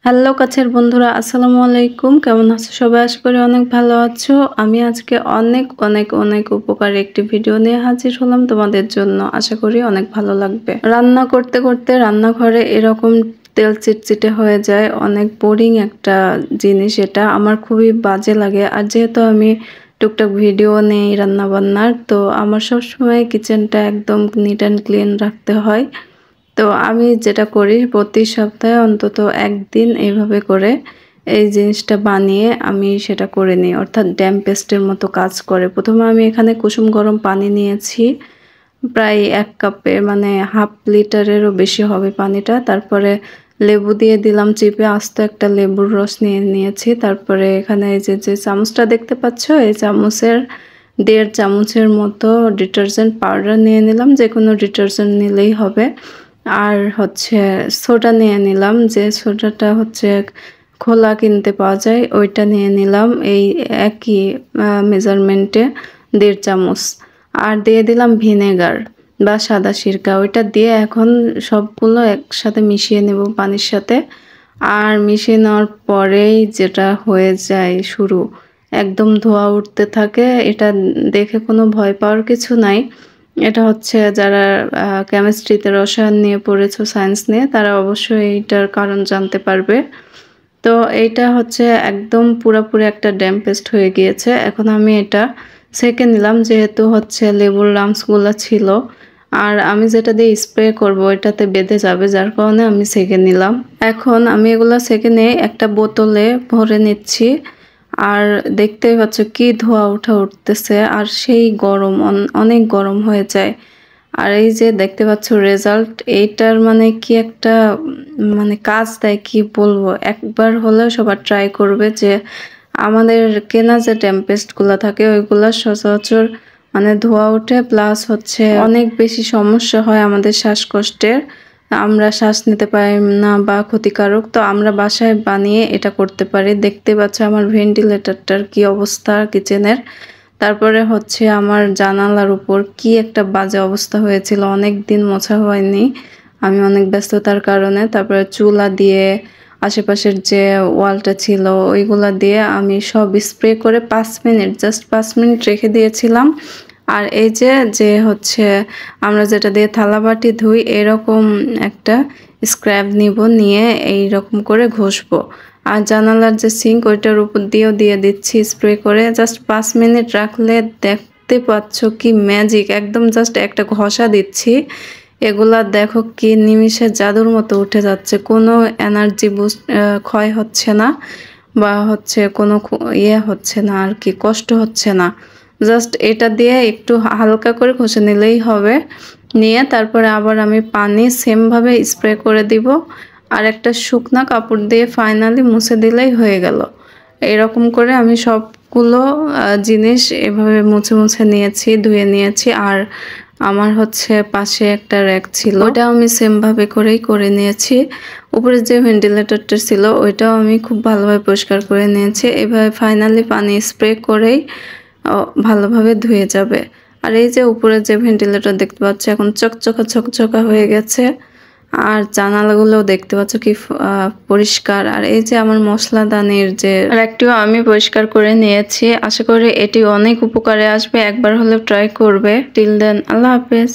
Hello কাছের বন্ধুরা, আসসালামু আলাইকুম। কেমন আছো সবাই? আশা করি অনেক ভালো আছো। আমি আজকে অনেক অনেক অনেক উপকারী একটি ভিডিও নিয়ে হাজির হলাম তোমাদের জন্য। আশা করি অনেক ভালো লাগবে। রান্না করতে করতে রান্নাঘরে এরকম তেল চিটচিটে হয়ে যায়, অনেক বোরিং একটা জিনিস। এটা আমার খুবই বাজে লাগে। আর যেহেতু আমি টুকটাক ভিডিও নেই রান্না বান্নার, তো আমার সবসময় কিচেনটা একদম নিট অ্যান্ড ক্লিন রাখতে হয়। তো আমি যেটা করি, প্রতি সপ্তাহে অন্তত একদিন এইভাবে করে এই জিনিসটা বানিয়ে আমি সেটা করে নিই, অর্থাৎ ড্যাম পেস্টের মতো কাজ করে। প্রথমে আমি এখানে কুসুম গরম পানি নিয়েছি, প্রায় 1 কাপের মানে হাফ লিটারেরও বেশি হবে পানিটা। তারপরে লেবু দিয়ে দিলাম চিপে, আস্ত একটা লেবুর রস নিয়ে নিয়েছি। তারপরে এখানে এই যে চামচটা দেখতে পাচ্ছ, এই চামচের 1.5 চামচের মতো ডিটারজেন্ট পাউডার নিয়ে নিলাম, যে কোনো ডিটারজেন্ট নিলেই হবে। আর হচ্ছে সোডা নিয়ে নিলাম, যে সোডাটা হচ্ছে খোলা কিনতে পাওয়া যায়, ওইটা নিয়ে নিলাম এই একই মেজারমেন্টে 1.5 চামচ। আর দিয়ে দিলাম ভিনেগার বা সাদা সিরকা, ওইটা দিয়ে এখন সবগুলো একসাথে মিশিয়ে নেব পানির সাথে। আর মিশিয়ে নেওয়ার পরেই যেটা হয়ে যায় শুরু, একদম ধোঁয়া উঠতে থাকে। এটা দেখে কোনো ভয় পাওয়ার কিছু নাই। এটা হচ্ছে যারা কেমিস্ট্রিতে রসায়ন নিয়ে পড়েছো, সায়েন্স নিয়ে, তারা অবশ্যই এইটার কারণ জানতে পারবে। তো এইটা হচ্ছে একদম পুরোপুরি একটা ড্যাম পেস্ট হয়ে গিয়েছে। এখন আমি এটা সেঁকে নিলাম, যেহেতু হচ্ছে লেবুর লাম্পসগুলো ছিল। আর আমি যেটা দিয়ে স্প্রে করব এটাতে বেঁধে যাবে, যার কারণে আমি সেঁকে নিলাম। এখন আমি এগুলো সেঁকে নিয়ে একটা বোতলে ভরে নিচ্ছি। আর দেখতেই পাচ্ছ কি ধোঁয়া উঠতেছে, আর সেই গরম, অনেক গরম হয়ে যায়। আর এই যে দেখতে পাচ্ছ রেজাল্ট, এইটার মানে কি একটা মানে কাজ দেয় কি বলবো। একবার হলেও সবার ট্রাই করবে। যে আমাদের কেনা যে টেম্পেস্টগুলো থাকে ওইগুলা সচরাচর মানে ধোঁয়া ওঠে, প্লাস হচ্ছে অনেক বেশি সমস্যা হয় আমাদের শ্বাসকষ্টের, আমরা শ্বাস নিতে পারি না বা ক্ষতিকারক। তো আমরা বাসায় বানিয়ে এটা করতে পারি। দেখতে পাচ্ছ আমার ভেন্টিলেটরটার কি অবস্থা কিচেনের। তারপরে হচ্ছে আমার জানালার উপর কি একটা বাজে অবস্থা হয়েছিল, অনেক দিন মোছা হয়নি আমি অনেক ব্যস্ততার কারণে। তারপরে চুলা দিয়ে আশেপাশের যে ওয়ালটা ছিল ওইগুলা দিয়ে আমি সব স্প্রে করে 5 মিনিট, জাস্ট 5 মিনিট রেখে দিয়েছিলাম। আর এই যে হচ্ছে আমরা যেটা দিয়ে থালা বাটি ধুই, এরকম একটা স্ক্র্যাব নিব, নিয়ে এইরকম করে ঘষবো। আর জানালার যে সিঙ্ক ওইটার উপর দিয়েও দিয়ে দিচ্ছি স্প্রে করে। জাস্ট 5 মিনিট রাখলে দেখতে পাচ্ছ কি ম্যাজিক, একদম জাস্ট একটা ঘষা দিচ্ছি, এগুলা দেখো কি নিমিষে জাদুর মতো উঠে যাচ্ছে। কোনো এনার্জি বুস্ট ক্ষয় হচ্ছে না, বা হচ্ছে কোনো হচ্ছে না আর কি, কষ্ট হচ্ছে না। জাস্ট এটা দিয়ে একটু হালকা করে ঘষে নিলেই হবে। নিয়ে তারপরে আবার আমি পানি সেমভাবে স্প্রে করে দিব, আর একটা শুকনা কাপড় দিয়ে ফাইনালি মুছে দিলেই হয়ে গেল। এরকম করে আমি সবগুলো জিনিস এভাবে মুছে মুছে নিয়েছি, ধুয়ে নিয়েছি। আর আমার হচ্ছে পাশে একটা র্যাক ছিল, ওটা আমি সেমভাবে করেই করে নিয়েছি। উপরে যে ভেন্টিলেটরটা ছিল ওইটাও আমি খুব ভালোভাবে পরিষ্কার করে নিয়েছি। এভাবে ফাইনালি পানি স্প্রে করেই ভালোভাবে ধুয়ে যাবে। আর এই যে উপরে যে ভেন্টিলেটর দেখতে পাচ্ছ এখন চকচকা হয়ে গেছে। আর জানালাগুলোও দেখতে পাচ্ছ কি পরিষ্কার। আর এই যে আমার মশলাদানির যে র্যাকটিও আমি পরিষ্কার করে নিয়েছি। আশা করি এটি অনেক উপকারে আসবে, একবার হলেও ট্রাই করবে। টিল দেন, আল্লাহ হাফেজ।